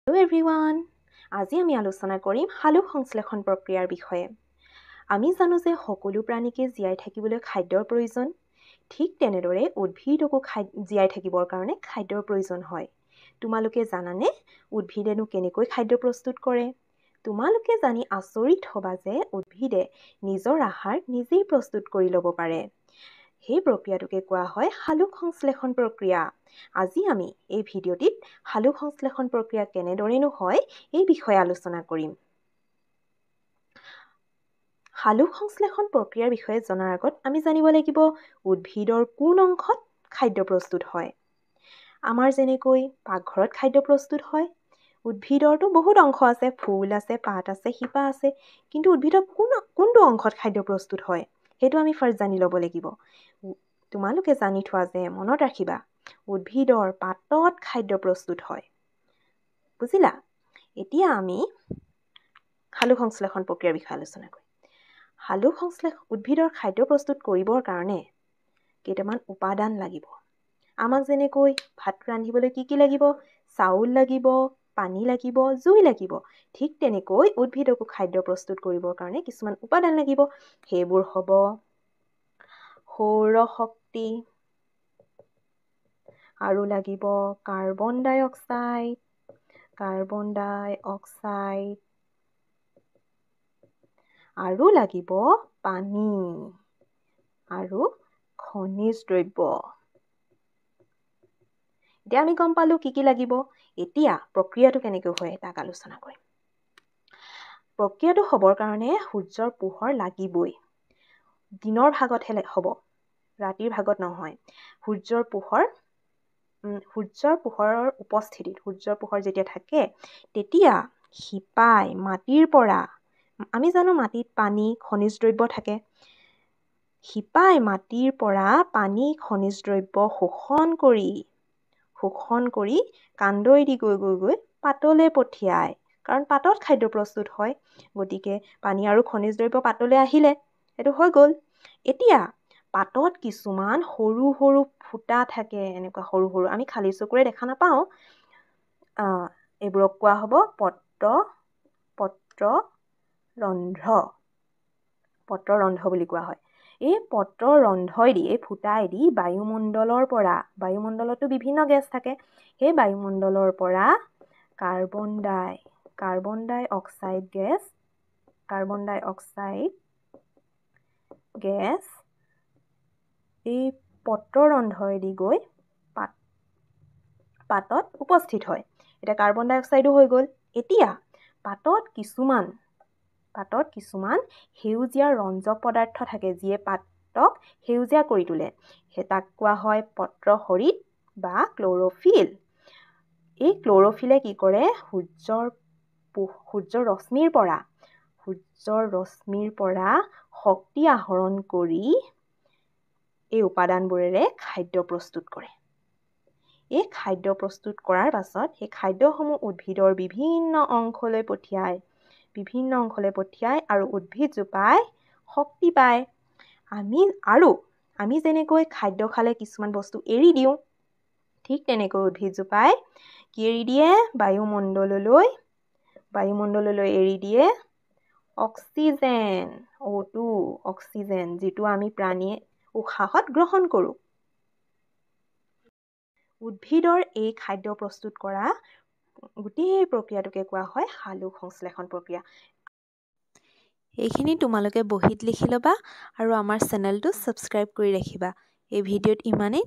Hello everyone! আজি আমি আলোচনা কৰিম সালোক সংশ্লেষণ প্ৰক্ৰিয়াৰ বিষয়ে। আমি জানো যে সকলো প্ৰাণীকে জীয়াই থাকিবলৈ খাদ্যৰ প্ৰয়োজন। ঠিক তেনেদৰে উদ্ভিদকো জীয়াই থাকিবৰ কাৰণে খাদ্যৰ প্ৰয়োজন হয়। তোমালোকে জানানে উদ্ভিদেনো কেনেকৈ খাদ্য প্ৰস্তুত কৰে? তোমালোকে জানি আচৰিত হ'বা যে উদ্ভিদে নিজৰ আহাৰ নিজেই প্ৰস্তুত কৰি ল'ব পাৰে। সেই প্ৰক্ৰিয়াটোকে কোৱা হয় সালোক সংশ্লেষণ প্ৰক্ৰিয়া। আজি আমি এই ভিডিঅ'টিত সালোক সংশ্লেষণ প্ৰক্ৰিয়া কেনেদৰেনো হয় এই বিষয়ে আলোচনা কৰিম। সালোক সংশ্লেষণ প্ৰক্ৰিয়াৰ বিষয়ে জনাৰ আগত আমি জানিব লাগিব উদ্ভিদৰ কোন অংশত খাদ্য প্ৰস্তুত হয়। আমাৰ যেনেকৈ পাকঘৰত খাদ্য প্ৰস্তুত হয়, উদ্ভিদৰতো বহুত অংশ আছে, ফুল আছে, পাত আছে, শিপা আছে, কিন্তু উদ্ভিদৰ কোনটো অংশত খাদ্য প্ৰস্তুত হয় সেইটো আমি ফাৰ্ষ্ট জানি ল'ব লাগিব। তোমালোকে জানি থোৱা যে মনত ৰাখিবা উদ্ভিদৰ পাতত খাদ্য প্ৰস্তুত হয়। বুজিলা? এতিয়া আমি সালোক সংশ্লেষণ প্ৰক্ৰিয়াৰ বিষয়ে আলোচনা কৰিম। সালোক উদ্ভিদৰ খাদ্য প্ৰস্তুত কৰিবৰ কাৰণে কেইটামান উপাদান লাগিব। আমাক যেনেকৈ ভাত ৰান্ধিবলৈ কি লাগিব? চাউল লাগিব, পানী লাগিব, জুই লাগিব। ঠিক তেনেকৈ উদ্ভিদকো খাদ্য প্ৰস্তুত কৰিবৰ কাৰণে কিছুমান উপাদান লাগিব। সেইবোৰ হ'ব সৌৰ শক্তি, আৰু লাগিব কাৰ্বন ডাই অক্সাইড, আৰু লাগিব পানী আৰু খনিজ দ্ৰব্য। এতিয়া আমি গম পালো কি লাগিব। এতিয়া প্ৰক্ৰিয়াটো কেনেকৈ হয় তাক আলোচনা কৰিম। প্ৰক্ৰিয়াটো হ'বৰ কাৰণে সূৰ্যৰ পোহৰ লাগিবই। দিনৰ ভাগতহে হ'ব, ৰাতিৰ ভাগত নহয়। সূৰ্যৰ পোহৰৰ উপস্থিতিত, সূৰ্যৰ পোহৰ যেতিয়া থাকে তেতিয়া শিপাই মাটিৰ পৰা, আমি জানো মাটিত পানী খনিজ দ্ৰব্য থাকে, শিপাই মাটিৰ পৰা পানী খনিজ দ্ৰব্য শোষণ কৰি কাণ্ডইদি গৈ পাতলৈ পঠিয়ায়। কাৰণ পাতত খাদ্য প্ৰস্তুত হয়, গতিকে পানী আৰু খনিজ দ্ৰব্য পাতলৈ আহিলে এইটো হৈ গ'ল। এতিয়া পাতত কিছুমান সৰু সৰু ফুটা থাকে, এনেকুৱা সৰু সৰু, আমি খালী চকুৰে দেখা নাপাওঁ। এইবোৰক কোৱা হ'ব পত্ৰৰন্ধ্ৰ বুলি কোৱা হয়। এই পত্ৰৰন্ধ্ৰইদি, এই ফুটাইদি বায়ুমণ্ডলতো বিভিন্ন গেছ থাকে, সেই বায়ুমণ্ডলৰ পৰা কাৰ্বন ডাই অক্সাইড গেছ এই পত্ৰৰন্ধ্ৰইদি গৈ পাতত উপস্থিত হয়। এতিয়া কাৰ্বন ডাই অক্সাইডো হৈ গ'ল। এতিয়া পাতত কিছুমান সেউজীয়া ৰঞ্জক পদাৰ্থ থাকে যিয়ে পাতক সেউজীয়া কৰি তোলে। তাক কোৱা হয় পত্ৰহৰিত বা ক্ল'ৰ'ফিল। এই ক্ল'ৰ'ফিলে কি কৰে? সূৰ্যৰ ৰশ্মিৰ পৰা শক্তি আহৰণ কৰি এই উপাদানবোৰেৰে খাদ্য প্ৰস্তুত কৰে। এই খাদ্য প্ৰস্তুত কৰাৰ পাছত সেই খাদ্যসমূহ উদ্ভিদৰ বিভিন্ন অংশলৈ পঠিয়ায় আৰু উদ্ভিদজোপাই শক্তি পায়। আমি যেনেকৈ খাদ্য খালে কিছুমান বস্তু এৰি দিওঁ, ঠিক তেনেকৈ উদ্ভিদজোপাই কি এৰি দিয়ে? বায়ুমণ্ডললৈ এৰি দিয়ে অক্সিজেন, যিটো আমি প্ৰাণীয়ে উশাহত গ্ৰহণ কৰোঁ। উদ্ভিদৰ এই খাদ্য প্ৰস্তুত কৰা গোটেই প্ৰক্ৰিয়াটোকে কোৱা হয় সালোক সংশ্লেষণ প্ৰক্ৰিয়া। এইখিনি তোমালোকে বহীত লিখি ল'বা আৰু আমাৰ চেনেলটো ছাবস্ক্ৰাইব কৰি ৰাখিবা। এই ভিডিঅ'ত ইমানেই।